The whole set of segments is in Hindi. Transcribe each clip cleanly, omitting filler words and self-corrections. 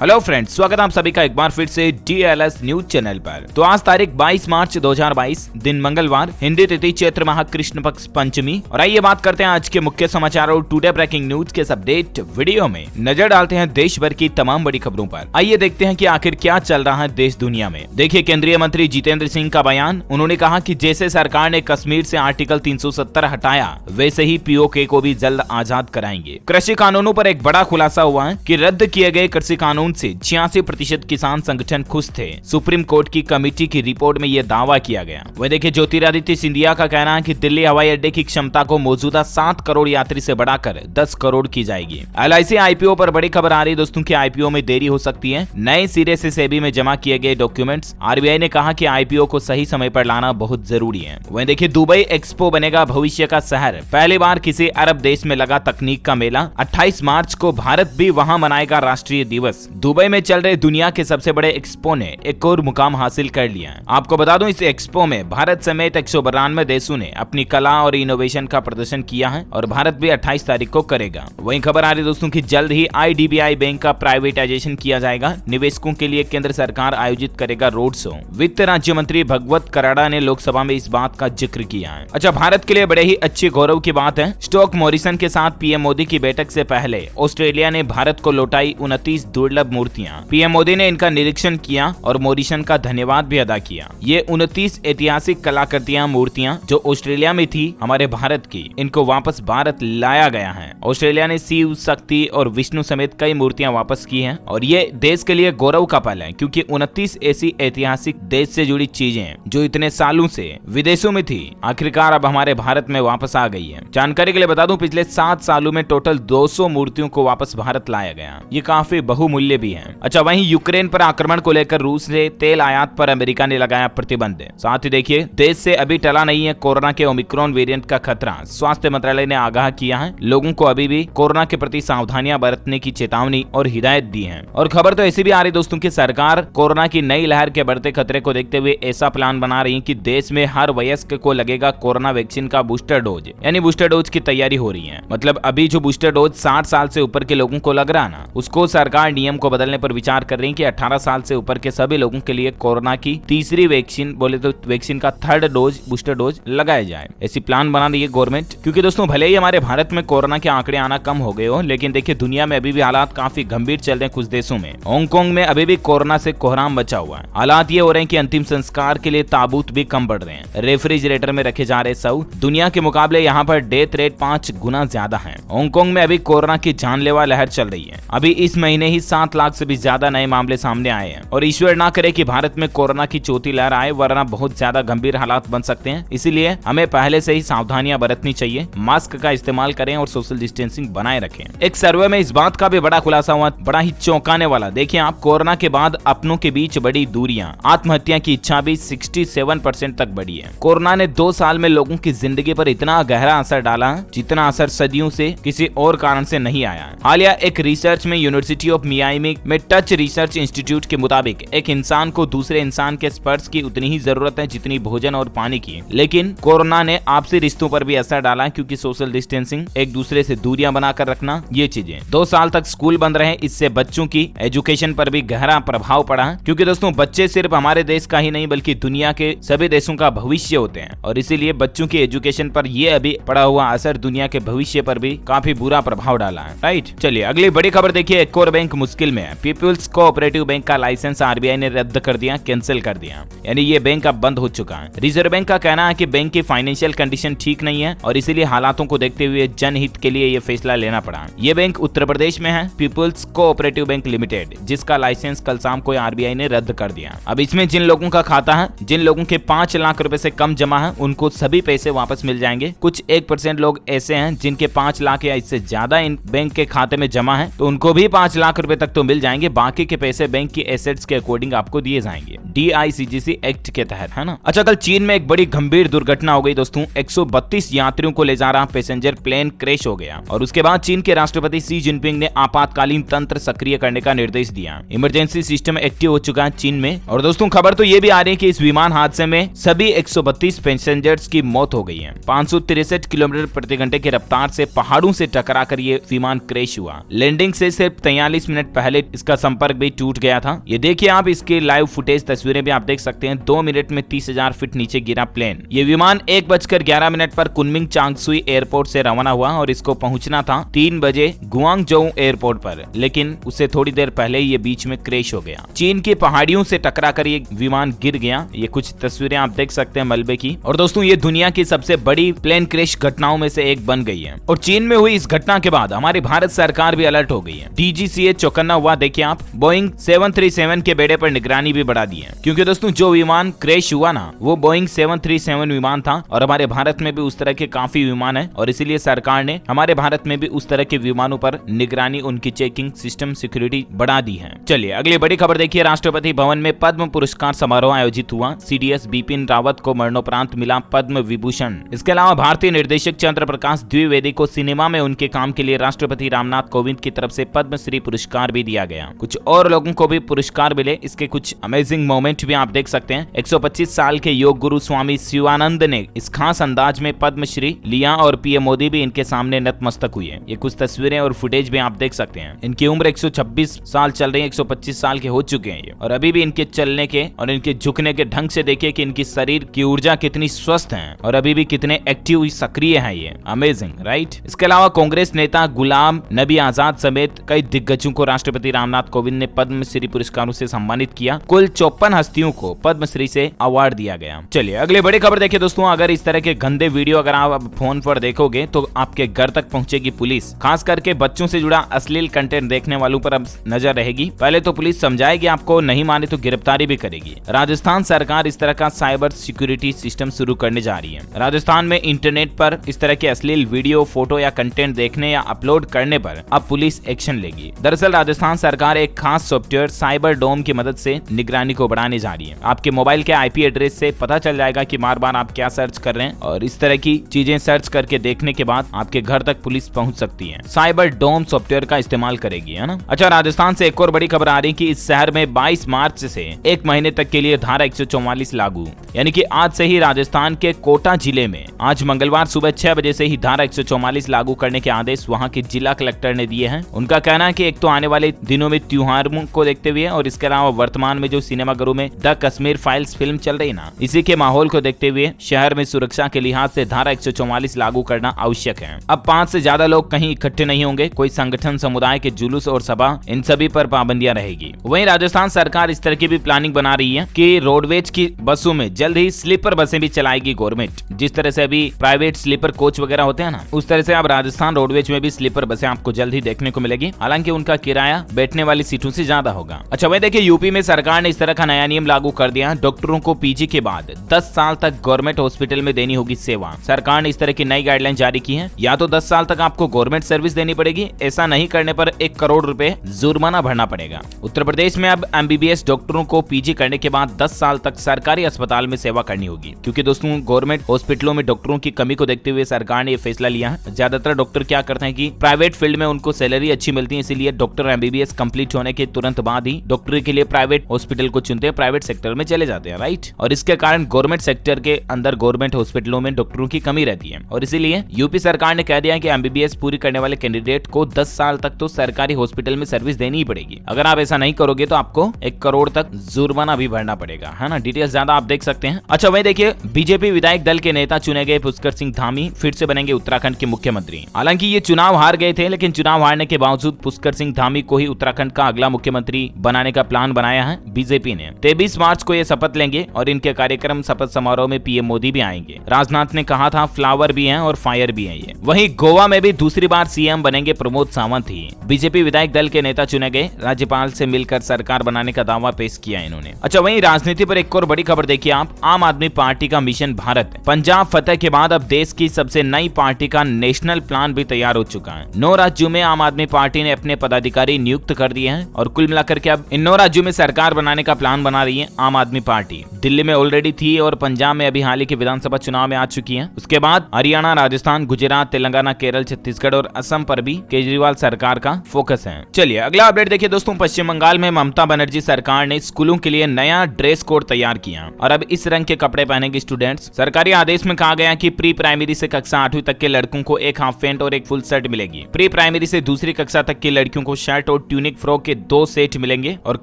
हेलो फ्रेंड्स, स्वागत है आप सभी का एक बार फिर से DLS न्यूज चैनल पर। तो आज तारीख 22 मार्च 2022 दिन मंगलवार, हिंदी तिथि चैत्र माह कृष्ण पक्ष पंचमी। और आइए बात करते हैं आज के मुख्य समाचार और टुडे ब्रेकिंग न्यूज के अपडेट वीडियो में नजर डालते हैं देश भर की तमाम बड़ी खबरों पर। आइए देखते हैं कि आखिर क्या चल रहा है देश दुनिया में। देखिए केंद्रीय मंत्री जितेंद्र सिंह का बयान। उन्होंने कहा कि जैसे सरकार ने कश्मीर से आर्टिकल 370 हटाया, वैसे ही POK को भी जल्द आजाद कराएंगे। कृषि कानूनों पर एक बड़ा खुलासा हुआ है कि रद्द किए गए कृषि कानून से 86% किसान संगठन खुश थे। सुप्रीम कोर्ट की कमेटी की रिपोर्ट में यह दावा किया गया। वह देखिए ज्योतिरादित्य सिंधिया का कहना है कि दिल्ली हवाई अड्डे की क्षमता को मौजूदा 7 करोड़ यात्री से बढ़ाकर 10 करोड़ की जाएगी। LIC IPO पर बड़ी खबर आ रही है दोस्तों कि IPO में देरी हो सकती है। नए सिरे से सेबी में जमा किए गए डॉक्यूमेंट्स। RBI ने कहा कि IPO को सही समय पर लाना बहुत जरूरी है। वह देखिए दुबई एक्सपो बनेगा भविष्य का शहर। पहली बार किसी अरब देश में लगा तकनीक का मेला। 28 मार्च को भारत भी वहां मनाएगा राष्ट्रीय दिवस। दुबई में चल रहे दुनिया के सबसे बड़े एक्सपो ने एक और मुकाम हासिल कर लिया है। आपको बता दूं, इस एक्सपो में भारत समेत 192 देशों ने अपनी कला और इनोवेशन का प्रदर्शन किया है और भारत भी 28 तारीख को करेगा। वहीं खबर आ रही दोस्तों कि जल्द ही IDBI बैंक का प्राइवेटाइजेशन किया जाएगा। निवेशकों के लिए केंद्र सरकार आयोजित करेगा रोड शो। वित्त राज्य मंत्री भगवत कराड़ा ने लोकसभा में इस बात का जिक्र किया है। अच्छा, भारत के लिए बड़े ही अच्छे गौरव की बात है। स्टॉक मॉरिसन के साथ PM मोदी की बैठक से पहले ऑस्ट्रेलिया ने भारत को लौटाई 29 दुर्लभ मूर्तियां। PM मोदी ने इनका निरीक्षण किया और मॉरिसन का धन्यवाद भी अदा किया। ये 29 ऐतिहासिक कलाकृतियां मूर्तियां जो ऑस्ट्रेलिया में थी हमारे भारत की, इनको वापस भारत लाया गया है। ऑस्ट्रेलिया ने शिव, शक्ति और विष्णु समेत कई मूर्तियां वापस की हैं और ये देश के लिए गौरव का पल है, क्योंकि 29 ऐसी ऐतिहासिक देश से जुड़ी चीजें जो इतने सालों से विदेशों में थी, आखिरकार अब हमारे भारत में वापस आ गई है। जानकारी के लिए बता दूं, पिछले 7 सालों में टोटल 200 मूर्तियों को वापस भारत लाया गया। ये काफी बहुमूल्य भी है। अच्छा, वहीं यूक्रेन पर आक्रमण को लेकर रूस से तेल आयात पर अमेरिका ने लगाया प्रतिबंध। साथ ही देखिए देश से अभी टला नहीं है कोरोना के ओमिक्रॉन वेरिएंट का खतरा। स्वास्थ्य मंत्रालय ने आगाह किया है, लोगों को अभी भी कोरोना के प्रति सावधानियां बरतने की चेतावनी और हिदायत दी है। और खबर तो ऐसी भी आ रही दोस्तों की सरकार कोरोना की नई लहर के बढ़ते खतरे को देखते हुए ऐसा प्लान बना रही है कि देश में हर वयस्क को लगेगा कोरोना वैक्सीन का बूस्टर डोज, यानी बूस्टर डोज की तैयारी हो रही है। मतलब अभी जो बूस्टर डोज 60 साल से ऊपर के लोगों को लग रहा ना, उसको सरकार नियम को बदलने पर विचार कर रही है कि 18 साल से ऊपर के सभी लोगों के लिए कोरोना की तीसरी वैक्सीन, बोले तो वैक्सीन का 3rd डोज, बूस्टर डोज लगाया जाए। ऐसी प्लान बना रही है गवर्नमेंट। क्योंकि दोस्तों भले ही हमारे भारत में कोरोना के आंकड़े आना कम हो गए हो, लेकिन देखिए दुनिया में अभी भी हालात काफी गंभीर चल रहे हैं। कुछ देशों में, हांगकांग में अभी भी कोरोना से कोहराम बचा हुआ है। हालात ये हो रहे हैं कि अंतिम संस्कार के लिए ताबूत भी कम बढ़ रहे हैं। रेफ्रिजरेटर में रखे जा रहे शव दुनिया के मुकाबले यहाँ पर डेथ रेट 5 गुना ज्यादा है। हांगकांग में अभी कोरोना की जानलेवा लहर चल रही है। अभी इस महीने ही 7 लाख से भी ज्यादा नए मामले सामने आए हैं और ईश्वर ना करे कि भारत में कोरोना की चौथी लहर आए, वरना बहुत ज्यादा गंभीर हालात बन सकते हैं। इसीलिए हमें पहले से ही सावधानियां बरतनी चाहिए। मास्क का इस्तेमाल करें और सोशल डिस्टेंसिंग बनाए रखें। एक सर्वे में इस बात का भी बड़ा खुलासा हुआ, बड़ा ही चौंकाने वाला। देखिए आप, कोरोना के बाद अपनों के बीच बड़ी दूरियां, आत्महत्या की इच्छा भी 67% तक बढ़ी है। कोरोना ने 2 साल में लोगों की जिंदगी पर इतना गहरा असर डाला जितना असर सदियों से किसी और कारण से नहीं आया। हालिया एक रिसर्च में यूनिवर्सिटी ऑफ मियामी में टच रिसर्च इंस्टीट्यूट के मुताबिक एक इंसान को दूसरे इंसान के स्पर्श की उतनी ही जरूरत है जितनी भोजन और पानी की। लेकिन कोरोना ने आपसी रिश्तों पर भी असर डाला, क्योंकि सोशल डिस्टेंसिंग, एक दूसरे से दूरियां बनाकर रखना, ये चीजें। 2 साल तक स्कूल बंद रहे, इससे बच्चों की एजुकेशन पर भी गहरा प्रभाव पड़ा। क्योंकि दोस्तों बच्चे सिर्फ हमारे देश का ही नहीं बल्कि दुनिया के सभी देशों का भविष्य होते हैं और इसीलिए बच्चों की एजुकेशन पर यह अभी पड़ा हुआ असर दुनिया के भविष्य पर भी काफी बुरा प्रभाव डाला है। राइट, चलिए अगली बड़ी खबर देखिए। एक और बैंक मुश्किल में है। पीपुल्स कोऑपरेटिव बैंक का लाइसेंस RBI ने रद्द कर दिया, कैंसिल कर दिया, यानी ये बैंक अब बंद हो चुका है। रिजर्व बैंक का कहना है कि बैंक की फाइनेंशियल कंडीशन ठीक नहीं है और इसीलिए हालातों को देखते हुए जनहित के लिए ये फैसला लेना पड़ा। ये बैंक उत्तर प्रदेश में है, पीपुल्स कोऑपरेटिव बैंक लिमिटेड, जिसका लाइसेंस कल शाम को RBI ने रद्द कर दिया। अब इसमें जिन लोगों का खाता है, जिन लोगों के 5 लाख रुपए से कम जमा है, उनको सभी पैसे वापस मिल जाएंगे। कुछ 1% लोग ऐसे हैं जिनके 5 लाख या इससे ज्यादा इन बैंक के खाते में जमा है, तो उनको भी 5 लाख रुपए तक तो मिल जाएंगे। बाकी के पैसे बैंक की एसेट्स के अकॉर्डिंग आपको दिए जाएंगे, DICGC एक्ट के तहत, है ना। अच्छा, कल चीन में एक बड़ी गंभीर दुर्घटना हो गई दोस्तों। 132 यात्रियों को ले जा रहा पैसेंजर प्लेन क्रैश हो गया और उसके बाद चीन के राष्ट्रपति शी जिनपिंग ने आपातकालीन तंत्र सक्रिय करने का निर्देश दिया। इमरजेंसी सिस्टम एक्टिव हो चुका है चीन में। और दोस्तों खबर तो ये भी आ रही है कि इस विमान हादसे में सभी 132 पैसेंजर्स की मौत हो गई है। 563 किलोमीटर प्रति घंटे की रफ्तार से पहाड़ों से टकराकर ये विमान क्रैश हुआ। लैंडिंग से सिर्फ 43 मिनट पहले पहले इसका संपर्क भी टूट गया था। ये देखिए आप इसके लाइव फुटेज तस्वीरें भी आप देख सकते हैं। 2 मिनट में 30,000 फीट नीचे गिरा प्लेन। ये विमान 1:11 पर कुनमिंग चांगसुई एयरपोर्ट से रवाना हुआ और इसको पहुंचना था 3 बजे गुआंगझोउ एयरपोर्ट पर, लेकिन उससे थोड़ी देर पहले ये बीच में क्रैश हो गया। चीन की पहाड़ियों से टकराकर ये विमान गिर गया। ये कुछ तस्वीरें आप देख सकते हैं मलबे की। और दोस्तों ये दुनिया की सबसे बड़ी प्लेन क्रैश घटनाओं में से एक बन गई है। और चीन में हुई इस घटना के बाद हमारी भारत सरकार भी अलर्ट हो गई है। DGCA चौकन्ना हुआ। देखिए आप, बोइंग 737 के बेड़े पर निगरानी भी बढ़ा दी है, क्योंकि दोस्तों जो विमान क्रैश हुआ ना, वो बोइंग 737 विमान था। और हमारे भारत में भी उस तरह के काफी विमान है, और इसीलिए सरकार ने हमारे भारत में भी उस तरह के विमानों पर निगरानी, उनकी चेकिंग सिस्टम, सिक्योरिटी बढ़ा दी है। चलिए अगली बड़ी खबर देखिए। राष्ट्रपति भवन में पद्म पुरस्कार समारोह आयोजित हुआ। CDS बिपिन रावत को मरणोपरांत मिला पद्म विभूषण। इसके अलावा भारतीय निर्देशक चंद्र प्रकाश द्विवेदी को सिनेमा में उनके काम के लिए राष्ट्रपति रामनाथ कोविंद की तरफ से पद्मश्री पुरस्कार भी दिया गया। कुछ और लोगों को भी पुरस्कार मिले। इसके कुछ अमेजिंग मोमेंट भी आप देख सकते हैं। 125 साल के योग गुरु स्वामी शिवानंद ने इस खास अंदाज में पद्मश्री लिया और PM मोदी भी इनके सामने नतमस्तक हुए। ये कुछ तस्वीरें और फुटेज भी आप देख सकते हैं। इनकी उम्र 126 साल चल रही है, 125 साल के हो चुके हैं ये, और अभी भी इनके चलने के और इनके झुकने के ढंग से देखिए कि इनकी शरीर की ऊर्जा कितनी स्वस्थ है और अभी भी कितने एक्टिव सक्रिय है। ये अमेजिंग, राइट। इसके अलावा कांग्रेस नेता गुलाम नबी आजाद समेत कई दिग्गजों को राष्ट्रपति रामनाथ कोविंद ने पद्मश्री पुरस्कारों से सम्मानित किया। कुल 54 हस्तियों को पद्मश्री से अवार्ड दिया गया। चलिए अगले बड़ी खबर देखिए दोस्तों। अगर इस तरह के गंदे वीडियो अगर आप फोन पर देखोगे तो आपके घर तक पहुंचेगी पुलिस। खास करके बच्चों से जुड़ा अश्लील कंटेंट देखने वालों पर अब नजर रहेगी। पहले तो पुलिस समझाएगी आपको, नहीं माने तो गिरफ्तारी भी करेगी। राजस्थान सरकार इस तरह का साइबर सिक्योरिटी सिस्टम शुरू करने जा रही है। राजस्थान में इंटरनेट पर इस तरह के अश्लील वीडियो, फोटो या कंटेंट देखने या अपलोड करने पर अब पुलिस एक्शन लेगी। दरअसल राजस्थान सरकार एक खास सॉफ्टवेयर साइबर डोम की मदद से निगरानी को बढ़ाने जा रही है। आपके मोबाइल के IP एड्रेस से पता चल जाएगा कि बार बार आप क्या सर्च कर रहे हैं, और इस तरह की चीजें सर्च करके देखने के बाद आपके घर तक पुलिस पहुंच सकती है। साइबर डोम सॉफ्टवेयर का इस्तेमाल करेगी, है ना। अच्छा, राजस्थान से एक और बड़ी खबर आ रही है कि इस शहर में 22 मार्च से 1 महीने तक के लिए धारा 144 लागू, यानी कि आज से ही राजस्थान के कोटा जिले में आज मंगलवार सुबह 6 बजे से ही धारा 144 लागू करने के आदेश वहां के जिला कलेक्टर ने दिए हैं। उनका कहना है कि एक तो आने वाले दिनों में त्योहारों को देखते हुए और इसके अलावा वर्तमान में जो सिनेमाघरों में द कश्मीर फाइल्स फिल्म चल रही ना, इसी के माहौल को देखते हुए शहर में सुरक्षा के लिहाज से धारा 144 लागू करना आवश्यक है। अब 5 से ज्यादा लोग कहीं इकट्ठे नहीं होंगे। कोई संगठन, समुदाय के जुलूस और सभा, इन सभी पर पाबंदियां रहेगी। वहीं राजस्थान सरकार इस तरह की भी प्लानिंग बना रही है कि रोडवेज की बसों में जल्द ही स्लीपर बसें भी चलाएगी गवर्नमेंट। जिस तरह से अभी प्राइवेट स्लीपर कोच वगैरह होते हैं ना, उस तरह से अब राजस्थान रोडवेज में भी स्लीपर बसें आपको जल्द ही देखने को मिलेगी। हालांकि उनका किराया बैठने वाली सीटों से ज्यादा होगा। अच्छा वही देखिए, यूपी में सरकार ने इस तरह का नया नियम लागू कर दिया। डॉक्टरों को PG के बाद 10 साल तक गवर्नमेंट हॉस्पिटल में देनी होगी सेवा। सरकार ने इस तरह की नई गाइडलाइन जारी की है। या तो 10 साल तक आपको गवर्नमेंट सर्विस देनी पड़ेगी, ऐसा नहीं करने पर 1 करोड़ रुपए जुर्माना भरना पड़ेगा। उत्तर प्रदेश में अब MBBS डॉक्टरों को PG करने के बाद 10 साल तक सरकारी अस्पताल में सेवा करनी होगी, क्योंकि दोस्तों गवर्नमेंट हॉस्पिटलों में डॉक्टरों की कमी को देखते हुए सरकार ने ये फैसला लिया है। ज्यादातर डॉक्टर क्या करते हैं कि प्राइवेट फील्ड में उनको सैलरी अच्छी मिलती है, इसीलिए डॉक्टर MBBS कंप्लीट होने के तुरंत बाद ही डॉक्टरी के लिए प्राइवेट हॉस्पिटल को चुनते हैं, प्राइवेट सेक्टर में चले जाते हैं, राइट। और इसके कारण गवर्नमेंट सेक्टर के अंदर गवर्नमेंट हॉस्पिटलों में डॉक्टरों की कमी रहती है, और इसीलिए यूपी सरकार ने कह दिया कि MBBS पूरी करने वाले कैंडिडेट को 10 साल तक तो सरकारी हॉस्पिटल में सर्विस देनी ही पड़ेगी। अगर आप ऐसा नहीं करोगे तो आपको 1 करोड़ तक जुर्माना भी भरना पड़ेगा, है ना। डिटेल्स ज्यादा आप देख सकते हैं। अच्छा वही देखिए, बीजेपी विधायक दल के नेता चुने गए पुष्कर सिंह धामी फिर से बनेंगे उत्तराखंड के मुख्यमंत्री। हालांकि ये चुनाव हार गए थे, लेकिन चुनाव हारने के बावजूद पुष्कर सिंह धामी को ही उत्तराखंड का अगला मुख्यमंत्री बनाने का प्लान बनाया है बीजेपी ने। 23 मार्च को ये शपथ लेंगे और इनके कार्यक्रम शपथ समारोह में PM मोदी भी आएंगे। राजनाथ ने कहा था फ्लावर भी हैं और फायर भी हैं ये। वहीं गोवा में भी दूसरी बार CM बनेंगे प्रमोद सावंत ही। बीजेपी विधायक दल के नेता चुने गए, राज्यपाल से मिलकर सरकार बनाने का दावा पेश किया इन्होंने। अच्छा वहीं राजनीति पर एक और बड़ी खबर देखिए आप, आम आदमी पार्टी का मिशन भारत। पंजाब फतह के बाद अब देश की सबसे नई पार्टी का नेशनल प्लान भी तैयार हो चुका है। 9 राज्यों में आम आदमी पार्टी ने अपने पदाधिकारी नियुक्त कर दिए हैं और कुल मिलाकर के अब इन 9 राज्यों में सरकार बनाने का प्लान बना रही है आम आदमी पार्टी। दिल्ली में ऑलरेडी थी और पंजाब में अभी हाल ही के विधानसभा चुनाव में आ चुकी है। उसके बाद हरियाणा, राजस्थान, गुजरात, तेलंगाना, केरल, छत्तीसगढ़ और असम पर भी केजरीवाल सरकार का फोकस है। चलिए अगला अपडेट देखिए दोस्तों, पश्चिम बंगाल में ममता बनर्जी सरकार ने स्कूलों के लिए नया ड्रेस कोड तैयार किया और अब इस रंग के कपड़े पहनेंगे स्टूडेंट्स। सरकारी आदेश में कहा गया कि प्री प्राइमरी से कक्षा 8वीं तक के लड़कों को एक हाफ पैंट और एक फुल शर्ट मिलेगी। प्री प्राइमरी से दूसरी कक्षा तक की लड़कियों को शर्ट और ट्यूनिक फ्रॉक के 2 सेट मिलेंगे और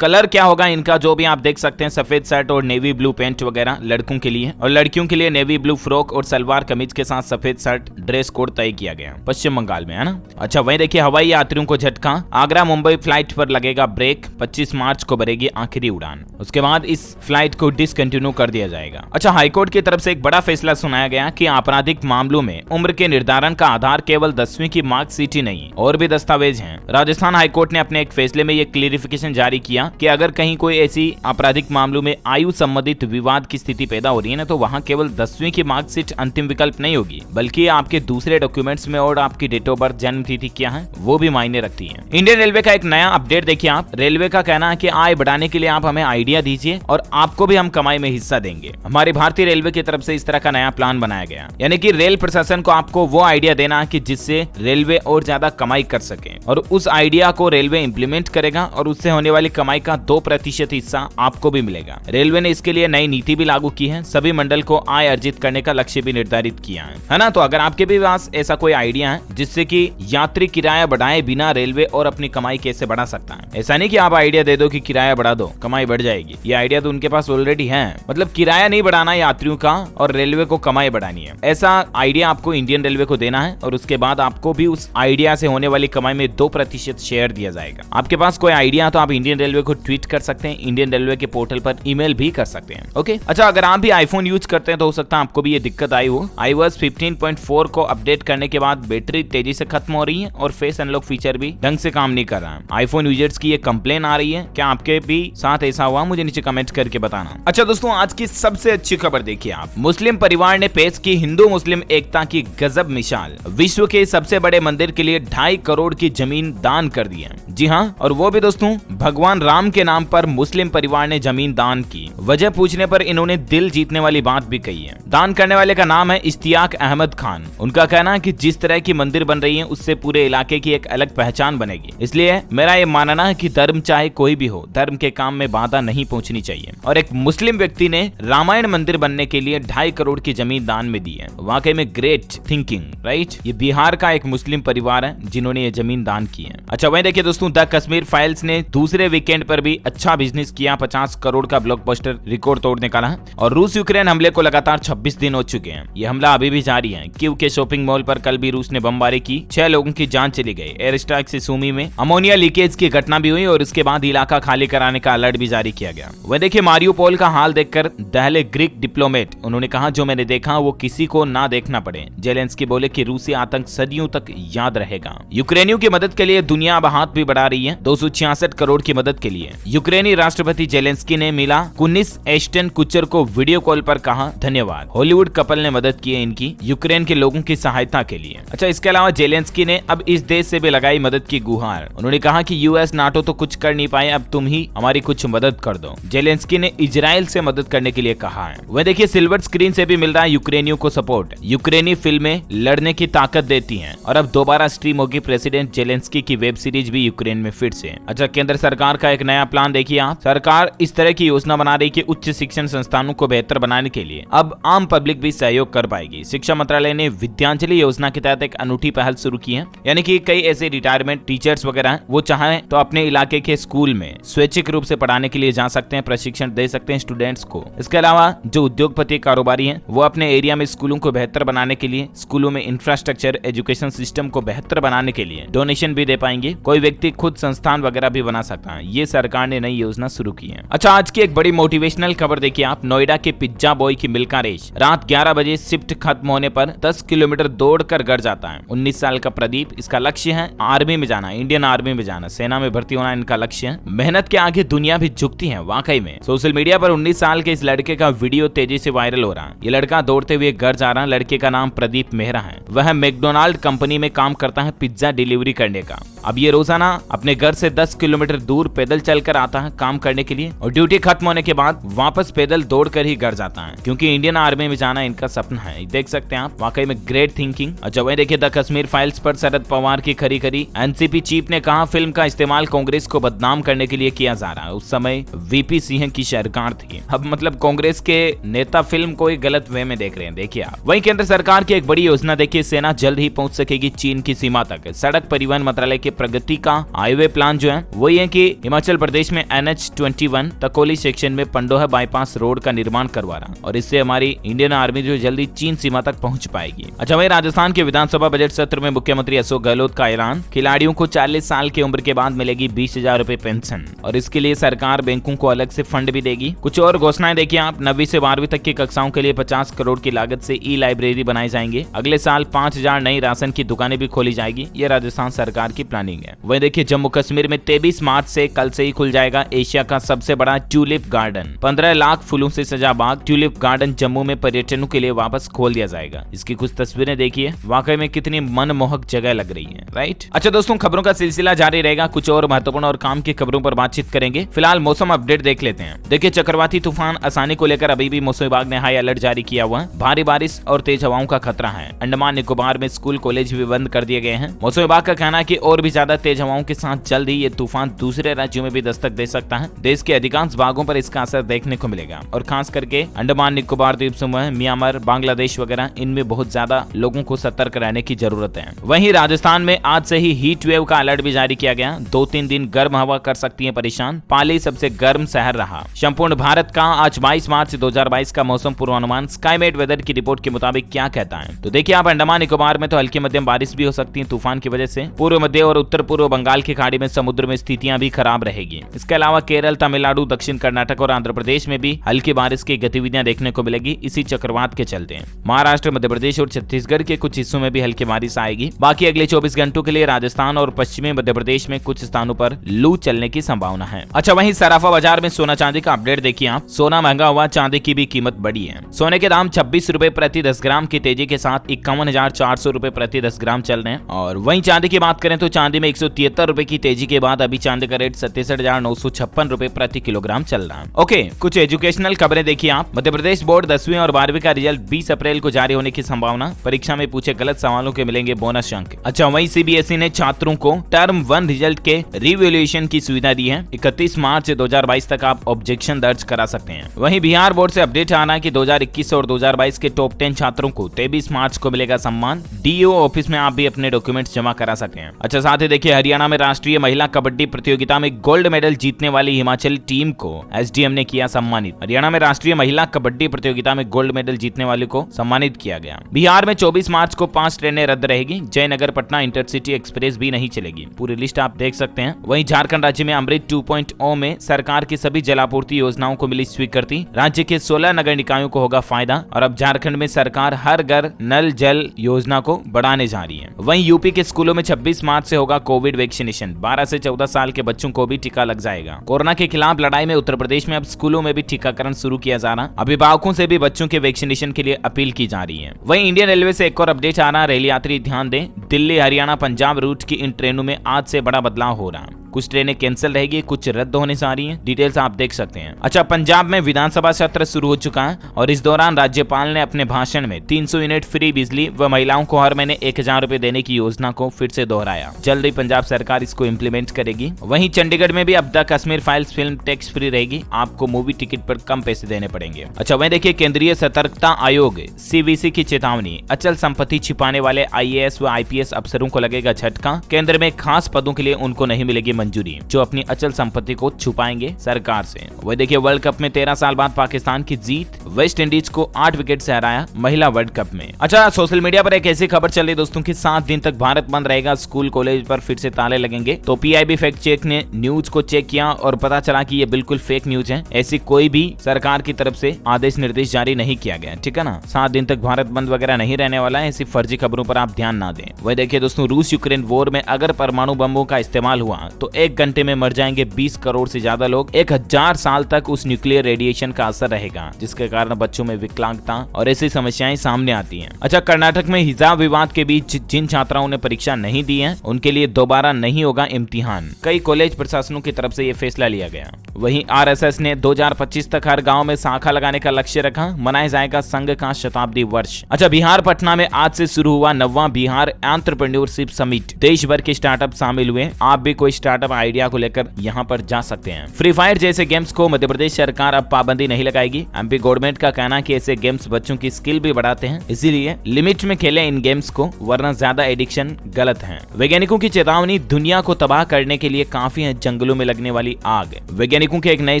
कलर क्या होगा इनका जो भी आप देख सकते हैं, सफेद शर्ट और नेवी ब्लू पैंट वगैरह लड़कों के लिए, और लड़कियों के लिए नेवी ब्लू फ्रॉक और सलवार कमीज के साथ सफेद शर्ट ड्रेस कोड तय किया गया पश्चिम बंगाल में, है ना। अच्छा वहीं देखिए हवाई यात्रियों को झटका, आगरा मुंबई फ्लाइट पर लगेगा ब्रेक, 25 मार्च को भरेगी आखिरी उड़ान, उसके बाद इस फ्लाइट को डिसकंटिन्यू कर दिया जाएगा। अच्छा हाईकोर्ट की तरफ से एक बड़ा फैसला सुनाया गया कि आपराधिक मामलों में उम्र के निर्धारण का आधार केवल 10वीं की मार्कशीट ही नहीं और भी दस्तावेज हैं। राजस्थान हाईकोर्ट ने अपने एक फैसले में यह क्लियरिफिकेशन जारी किया कि अगर कहीं कोई ऐसी आपराधिक मामलों में आयु संबंधित विवाद की स्थिति पैदा हो रही है ना, तो वहाँ केवल 10वीं की मार्कशीट अंतिम विकल्प नहीं होगी, बल्कि आपके दूसरे डॉक्यूमेंट्स में और आपकी डेट ऑफ बर्थ, जन्म तिथि क्या है वो भी मायने रखती है। इंडियन रेलवे का एक नया अपडेट देखिए आप। रेलवे का कहना है कि आय बढ़ाने के लिए आप हमें आइडिया दीजिए और आपको भी हम कमाई में हिस्सा देंगे। हमारी भारतीय रेलवे की तरफ से इस तरह का नया प्लान बनाया गया, यानी कि रेल प्रशासन को आपको वो आइडिया देना कि जिससे रेलवे और ज्यादा कमाई कर सके, और उस आइडिया को रेलवे इंप्लीमेंट करेगा और उससे होने वाली कमाई का 2% हिस्सा आपको भी मिलेगा। रेलवे ने इसके लिए नई नीति भी लागू की है, सभी मंडल को आय अर्जित करने का लक्ष्य भी निर्धारित किया है ना। तो अगर आपके भी पास ऐसा कोई आइडिया है जिससे कि यात्री किराया बढ़ाए बिना रेलवे और अपनी कमाई कैसे बढ़ा सकता है, ऐसा नहीं कि आप आइडिया दे दो कि किराया बढ़ा दो कमाई बढ़ जाएगी, ये आइडिया तो उनके पास ऑलरेडी है। मतलब किराया नहीं बढ़ाना यात्रियों का और रेलवे को कमाई बढ़ानी है, ऐसा आइडिया आपको इंडियन रेलवे को देना है और उसके बाद आपको भी उस आइडिया से होने वाली कमाई में 2% शेयर दिया जाएगा। आपके पास कोई आइडिया तो आप इंडियन रेलवे को ट्वीट कर सकते हैं, इंडियन रेलवे के पोर्टल पर ईमेल भी कर सकते हैं। ओके अच्छा अगर आप भी आईफोन यूज करते हैं तो हो सकता है आपको भी ये दिक्कत आई हो। iOS 15.4 को अपडेट करने के बाद बैटरी तेजी से खत्म हो रही है और फेस अनलॉक फीचर भी ढंग से काम नहीं कर रहा है। आईफोन यूजर्स की ये कंप्लेन आ रही है, क्या आपके भी साथ ऐसा हुआ? मुझे नीचे कमेंट करके बताना। अच्छा दोस्तों आज की सबसे अच्छी खबर देखिए आप। मुस्लिम परिवार ने पेश की हिंदू मुस्लिम एकता की गजब मिसाल, विश्व के सबसे बड़े मंदिर के लिए 2.5 करोड़ की जमीन दान कर दी है। जी हाँ, और वो भी दोस्तों भगवान राम के नाम पर मुस्लिम परिवार ने जमीन दान की। वजह पूछने पर इन्होंने दिल जीतने वाली बात भी कही है। दान करने वाले का नाम है इश्तियाक अहमद खान। उनका कहना है कि जिस तरह की मंदिर बन रही है उससे पूरे इलाके की एक अलग पहचान बनेगी, इसलिए मेरा ये मानना है कि धर्म चाहे कोई भी हो, धर्म के काम में बाधा नहीं पहुंचनी चाहिए। और एक मुस्लिम व्यक्ति ने रामायण मंदिर बनने के लिए 2.5 करोड़ की जमीन दान में दी है। वाकई में ग्रेट थिंकिंग, राइट। ये बिहार का एक मुस्लिम परिवार है जिन्होंने ये जमीन दान की है। अच्छा वहीं देखिए दोस्तों द कश्मीर फाइल्स ने दूसरे वीकेंड पर भी अच्छा बिजनेस किया, 50 करोड़ का ब्लॉकबस्टर रिकॉर्ड तोड़ निकाला है। और रूस यूक्रेन हमले को लगातार 26 दिन हो चुके हैं। ये हमला अभी भी जारी है। कीव के शॉपिंग मॉल पर कल भी रूस ने बमबारी की, 6 लोगों की जान चली गई। एयर स्ट्राइक से सूमी में अमोनिया लीकेज की घटना भी हुई और इसके बाद इलाका खाली कराने का अलर्ट भी जारी किया गया। वह देखिए मारियोपोल का हाल देखकर दहले ग्रीक डिप्लोमेट, उन्होंने कहा जो मैंने देखा वो किसी को ना देखना पड़े। जेलेंस्की बोले कि रूसी आतंक सदियों तक याद रहेगा। यूक्रेनियों की मदद के लिए दुनिया अब हाथ भी बढ़ा रही है, 266 करोड़ की मदद के लिए। यूक्रेनी राष्ट्रपति जेलेंस्की ने मिला कुनिस एस्टन कुचर को वीडियो कॉल पर कहा धन्यवाद। हॉलीवुड कपल ने मदद की है इनकी यूक्रेन के लोगों की सहायता के लिए। अच्छा इसके अलावा जेलेंस्की ने अब इस देश से भी लगाई मदद की गुहार। उन्होंने कहा कि यूएस नाटो तो कुछ कर नहीं पाए, अब तुम ही हमारी कुछ मदद कर दो। जेलेंस्की ने इजराइल से मदद करने के लिए कहा है। वह देखिए सिल्वर स्क्रीन से भी मिल रहा है यूक्रेनियों को सपोर्ट। यूक्रेनी फिल्में लड़ने की ताकत देती हैं और अब दोबारा स्ट्रीम होगी प्रेसिडेंट जेलेंस्की की वेब सीरीज भी यूक्रेन में फिर से। अच्छा केंद्र सरकार का एक नया प्लान देखिए आप। सरकार इस तरह की योजना बना रही कि उच्च शिक्षण संस्थानों को बेहतर बनाने के लिए अब आम पब्लिक भी सहयोग कर पाएगी। शिक्षा मंत्रालय ने विद्यांजलि योजना के तहत एक अनूठी पहल शुरू की है, यानी कि कई ऐसे रिटायरमेंट टीचर्स वगैरह हैं, वो चाहें तो अपने इलाके के स्कूल में स्वैच्छिक रूप से पढ़ाने के लिए जा सकते हैं, प्रशिक्षण दे सकते हैं स्टूडेंट्स को। इसके अलावा जो उद्योगपति कारोबारी हैं वो अपने एरिया में स्कूलों को बेहतर बनाने के लिए, स्कूलों में इंफ्रास्ट्रक्चर एजुकेशन सिस्टम को बेहतर बनाने के लिए डोनेशन भी दे पाएंगे। कोई व्यक्ति खुद संस्थान वगैरह भी बना सकता है। ये सरकार ने नई योजना शुरू की है। अच्छा आज की एक बड़ी मोटिवेशनल खबर देखिए आप। नोएडा के पिज्जा बॉय की मिल्खा रेस रात 11 बजे शिफ्ट खत्म होने पर 10 किलोमीटर दौड़कर घर जाता है। 19 साल का प्रदीप, इसका लक्ष्य है आर्मी में जाना, इंडियन आर्मी में जाना, सेना में भर्ती होना इनका लक्ष्य है। मेहनत के आगे दुनिया भी झुकती है वाकई में। सोशल मीडिया पर 19 साल के इस लड़के का वीडियो तेजी से वायरल हो रहा है। ये लड़का दौड़ते हुए घर जा रहा है। लड़के का नाम प्रदीप मेहरा है। वह मैकडोनाल्ड कंपनी में काम करता है पिज्जा डिलीवरी करने का। अब ये रोजाना अपने घर से 10 किलोमीटर दूर पैदल चलकर आता है काम करने के लिए और ड्यूटी खत्म होने के बाद वापस पैदल दौड़कर ही घर जाता है, क्योंकि इंडियन आर्मी में जाना इनका सपना है। देख सकते हैं आप, वाकई में ग्रेट थिंकिंग। अच्छा वहीं देखिए द कश्मीर फाइल्स पर शरद पवार की खरी खरी। एनसीपी चीफ ने कहा फिल्म का इस्तेमाल कांग्रेस को बदनाम करने के लिए किया जा रहा है। उस समय वीपी सिंह की सरकार थी। अब मतलब कांग्रेस के नेता फिल्म को एक गलत वे में देख रहे हैं। देखिए आप वहीं केंद्र सरकार की एक बड़ी योजना देखिए, सेना जल्द ही पहुंच सकेगी चीन की सीमा तक। सड़क परिवहन मंत्रालय के प्रगति का हाईवे प्लान जो है वो ये कि हिमाचल प्रदेश में NH21 तकोली सेक्शन में पंडोह बाईपास रोड का निर्माण करवा रहा और इससे हमारी इंडियन आर्मी जो जल्दी चीन सीमा तक पहुंच पाएगी। अच्छा, वही राजस्थान के विधानसभा बजट सत्र में मुख्यमंत्री अशोक गहलोत का ऐलान, खिलाड़ियों को 40 साल की उम्र के बाद मिलेगी 20,000 रुपए पेंशन और इसके लिए सरकार बैंकों को अलग से फंड भी देगी। कुछ और घोषणाएं देखिए आप। 9वीं से 12वीं तक की कक्षाओं के लिए 50 करोड़ की लागत से ई लाइब्रेरी बनाए जाएंगे। अगले साल 5,000 नई राशन की दुकानें भी खोली जाएगी। ये राजस्थान सरकार की प्लानिंग है। वही देखिए जम्मू कश्मीर में 23 मार्च से कल से ही खुल जाएगा एशिया का सबसे बड़ा ट्यूलिप गार्डन। 15 लाख फूलों से सजा बाग ट्यूलिप गार्डन जम्मू में पर्यटकों के लिए वापस खोल दिया जाएगा। इसकी कुछ तस्वीरें देखिए, वाकई में कितनी मनमोहक जगह लग रही है, राइट। अच्छा दोस्तों, खबरों का सिलसिला जारी रहेगा। कुछ और महत्वपूर्ण और काम की खबरों पर बातचीत करेंगे। फिलहाल मौसम अपडेट देख लेते हैं। देखिए, चक्रवाती तूफान आसानी को लेकर अभी भी मौसम विभाग ने हाई अलर्ट जारी किया हुआ है। भारी बारिश और तेज हवाओं का खतरा है। अंडमान निकोबार में स्कूल कॉलेज भी बंद कर दिए गए हैं। मौसम विभाग का कहना है कि और भी ज्यादा तेज हवाओं के साथ जल्द ही ये तूफान दूसरे राज्यों में भी दस्तक दे सकता है। देश के अधिकांश भागों पर इसका असर देखने को मिलेगा और खास करके अंडमान निकोबार द्वीप समूह, म्यांमार, बांग्लादेश वगैरह, इनमें बहुत ज्यादा लोगों को सतर्क रहने की जरूरत है। वहीं राजस्थान में आज से ही हीट वेव का अलर्ट भी जारी किया गया। 2-3 दिन गर्म हवा कर सकती है परेशान। पाली सबसे गर्म शहर रहा। संपूर्ण भारत का आज 22 मार्च 2022 का मौसम पूर्वानुमान स्काईमेट वेदर की रिपोर्ट के मुताबिक क्या कहता है। तो देखिए आप, अंडमान निकोबार में तो हल्की मध्यम बारिश भी हो सकती है तूफान की वजह से। पूर्व मध्य और उत्तर पूर्व बंगाल की खाड़ी में समुद्र में स्थितियां भी खराब रहेगी। इसके अलावा केरल, तमिलनाडु, दक्षिण कर्नाटक और आंध्र प्रदेश में भी हल्की बारिश की गतिविधियां देखने को मिलेगी इसी चक्रवात के चलते। महाराष्ट्र, मध्य प्रदेश और छत्तीसगढ़ के कुछ हिस्सों में भी हल्की बारिश आएगी। बाकी अगले 24 घंटों के लिए राजस्थान और पश्चिमी मध्य प्रदेश में कुछ स्थानों पर लू चलने की संभावना है। अच्छा, वहीं सराफा बाजार में सोना चांदी का अपडेट देखिए आप। सोना महंगा हुआ, चांदी की भी कीमत बढ़ी है। सोने के दाम 26 रुपए प्रति 10 ग्राम की तेजी के साथ 51,400 रुपए प्रति 10 ग्राम चल रहे हैं। और वहीं चांदी की बात करें तो चांदी में 173 रुपए की तेजी के बाद अभी चांदी का रेट 67,956 रुपए प्रति किलोग्राम चल रहा है। ओके, कुछ एजुकेशनल खबरें देखिए आप। मध्य प्रदेश बोर्ड 10वीं और 12वीं का रिजल्ट 20 अप्रैल को जारी होने की संभावना। परीक्षा में पूछे गलत सवालों के मिलेंगे बोनस अंक। अच्छा, वहीं सीबीएसई ने छात्रों को टर्म 1 रिजल्ट के रिवैल्यूएशन की सुविधा दी है। 31 मार्च 2022 तक आप ऑब्जेक्शन दर्ज करा सकते हैं। वहीं बिहार बोर्ड से अपडेट आना है कि 2021 और 2022 के टॉप 10 छात्रों को 23 मार्च को मिलेगा सम्मान। डीओ ऑफिस में आप भी अपने डॉक्यूमेंट्स जमा करा सकते हैं। अच्छा, साथ ही देखिए हरियाणा में राष्ट्रीय महिला कबड्डी प्रतियोगिता में गोल्ड मेडल जीतने वाली हिमाचल टीम को एसडीएम ने किया सम्मानित। हरियाणा में राष्ट्रीय महिला कबड्डी प्रतियोगिता में गोल्ड मेडल जीतने वाले को सम्मानित किया गया। बिहार में 24 मार्च को 5 ट्रेनें रद्द रहेगी। जयनगर पटना इंटरसिटी एक्सप्रेस भी नहीं चलेगी। पूरी लिस्ट आप देख सकते हैं। वहीं झारखंड राज्य में अमृत 2.0 में सरकार की सभी जलापूर्ति योजनाओं को मिली स्वीकृति। राज्य के 16 नगर निकायों को होगा फायदा और अब झारखंड में सरकार हर घर नल जल योजना को बढ़ाने जा रही है। वहीं यूपी के स्कूलों में 26 मार्च से होगा कोविड वैक्सीनेशन। 12 से 14 साल के बच्चों को भी टीका लग जाएगा। कोरोना के खिलाफ लड़ाई में उत्तर प्रदेश में अब स्कूलों में भी टीकाकरण शुरू किया जा रहा। अभिभावकों से भी बच्चों के वैक्सीनेशन के लिए अपील की जा रही है। वहीं इंडियन रेलवे से एक और अपडेट आ रहा। रेल यात्री ध्यान दें, दिल्ली, हरियाणा, पंजाब रूट की इन ट्रेनों में आज से बड़ा बदलाव हो रहा है। कुछ ट्रेनें कैंसिल रहेगी, कुछ रद्द होने जा रही हैं। डिटेल्स आप देख सकते हैं। अच्छा, पंजाब में विधानसभा सत्र शुरू हो चुका है और इस दौरान राज्यपाल ने अपने भाषण में 300 यूनिट फ्री बिजली व महिलाओं को हर महीने 1,000 रुपए देने की योजना को फिर से दोहराया। जल्द ही पंजाब सरकार इसको इम्प्लीमेंट करेगी। वहीं चंडीगढ़ में भी अब the Kashmir files film tax free रहेगी। आपको मूवी टिकट पर कम पैसे देने पड़ेंगे। अच्छा, वहीं देखिए केंद्रीय सतर्कता आयोग सीवीसी की चेतावनी। अचल संपत्ति छिपाने वाले IAS व IPS अफसरों को लगेगा झटका। केंद्र में खास पदों के लिए उनको नहीं मिलेगी मंजूरी जो अपनी अचल संपत्ति को छुपाएंगे सरकार से। वही देखिए वर्ल्ड कप में 13 साल बाद पाकिस्तान की जीत। वेस्ट इंडीज को 8 विकेट से हराया महिला वर्ल्ड कप में। अच्छा, सोशल मीडिया पर एक ऐसी खबर चल रही दोस्तों की 7 दिन तक भारत बंद रहेगा, स्कूल कॉलेज पर फिर से ताले लगेंगे। तो PIB फैक्ट चेक ने न्यूज को चेक किया और पता चला कि ये बिल्कुल फेक न्यूज है। ऐसी कोई भी सरकार की तरफ से आदेश निर्देश जारी नहीं किया गया, ठीक है ना। 7 दिन तक भारत बंद वगैरह नहीं रहने वाला है। ऐसी फर्जी खबरों पर आप ध्यान ना दें। वही देखिए दोस्तों, रूस यूक्रेन वॉर में अगर परमाणु बमों का इस्तेमाल हुआ तो 1 घंटे में मर जाएंगे 20 करोड़ से ज्यादा लोग। 1000 साल तक उस न्यूक्लियर रेडिएशन का असर रहेगा, जिसके कारण बच्चों में विकलांगता और ऐसी समस्याएं सामने आती हैं। अच्छा, कर्नाटक में हिजाब विवाद के बीच जिन छात्राओं ने परीक्षा नहीं दी है उनके लिए दोबारा नहीं होगा इम्तिहान। कई कॉलेज प्रशासनों की तरफ से ये फैसला लिया गया। वहीं RSS ने 2025 तक हर गांव में शाखा लगाने का लक्ष्य रखा। मनाया जाएगा संघ का शताब्दी वर्ष। अच्छा, बिहार पटना में आज से शुरू हुआ 9वां बिहार एंटरप्रेन्योरशिप समिट। देश भर के स्टार्टअप शामिल हुए। आप भी कोई स्टार्टअप स्टार्टअप आइडिया को लेकर यहाँ पर जा सकते हैं। फ्री फायर जैसे गेम्स को मध्य प्रदेश सरकार अब पाबंदी नहीं लगाएगी। एमपी गवर्नमेंट का कहना है कि ऐसे गेम्स बच्चों की स्किल भी बढ़ाते हैं, इसीलिए लिमिट में खेलें इन गेम्स को, वरना ज्यादा एडिक्शन गलत है। वैज्ञानिकों की चेतावनी, दुनिया को तबाह करने के लिए काफी है जंगलों में लगने वाली आग। वैज्ञानिकों के एक नई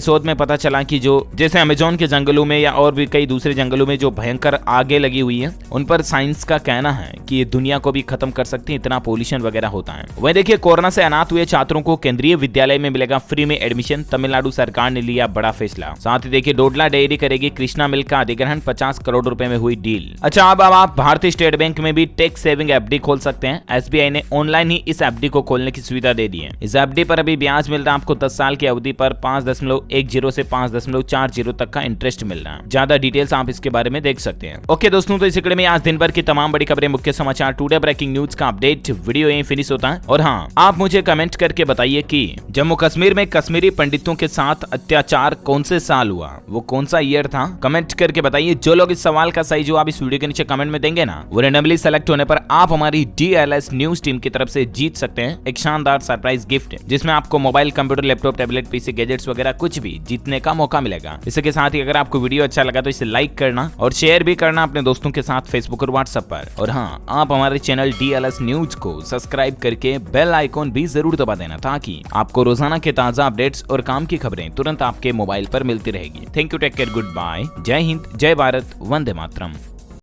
शोध में पता चला कि जो जैसे अमेज़न के जंगलों में या और भी कई दूसरे जंगलों में जो भयंकर आगे लगी हुई है, उन पर साइंस का कहना है कि ये दुनिया को भी खत्म कर सकती है, इतना पोल्यूशन वगैरह होता है। वहीं देखिए, कोरोना से अनाथ हुए छात्रों को केंद्रीय विद्यालय में मिलेगा फ्री में एडमिशन, तमिलनाडु सरकार ने लिया बड़ा फैसला। साथ ही देखिए, डोडला डेयरी करेगी कृष्णा मिल्क का अधिग्रहण, 50 करोड़ रुपए में हुई डील। अच्छा, अब आप भारतीय स्टेट बैंक में भी टैक्स सेविंग एफडी खोल सकते हैं। एसबीआई ने ऑनलाइन ही इस एफडी को खोलने की सुविधा दे दी है। इस एफडी पर अभी ब्याज मिल रहा है आपको 10 साल की अवधि पर 5.10 से 5.40 तक का इंटरेस्ट मिल रहा है। ज्यादा डिटेल्स आप इसके बारे में देख सकते हैं। ओके दोस्तों, तो इस कड़ी में आज दिन भर की तमाम बड़ी खबरें, मुख्य समाचार, टुडे ब्रेकिंग न्यूज का अपडेट वीडियो यहीं फिनिश होता है। और हाँ, आप मुझे कमेंट करके बताइए कि जम्मू कश्मीर में कश्मीरी पंडितों के साथ अत्याचार कौन से साल हुआ, वो कौन सा ईयर था, कमेंट करके बताइए। जो लोग इस सवाल का सही जवाब इस वीडियो के नीचे कमेंट में देंगे ना, वो रैंडमली सेलेक्ट होने पर आप हमारी DLS न्यूज टीम की तरफ से जीत सकते हैं एक शानदार सरप्राइज गिफ्ट, जिसमें आपको mobile, computer, laptop, tablet, PC, gadgets वगैरह कुछ भी जीतने का मौका मिलेगा। इसके साथ ही अगर आपको वीडियो अच्छा लगा तो इसे लाइक करना और शेयर भी करना अपने दोस्तों के साथ फेसबुक और व्हाट्सएप पर। और हाँ, आप हमारे चैनल DLS न्यूज को सब्सक्राइब करके बेल आइकॉन भी जरूर दबा देना, ताकि आपको रोजाना के ताजा अपडेट्स और काम की खबरें तुरंत आपके मोबाइल पर मिलती रहेगी। Thank you, take care, goodbye, जय हिंद, जय भारत, वंदे मातरम।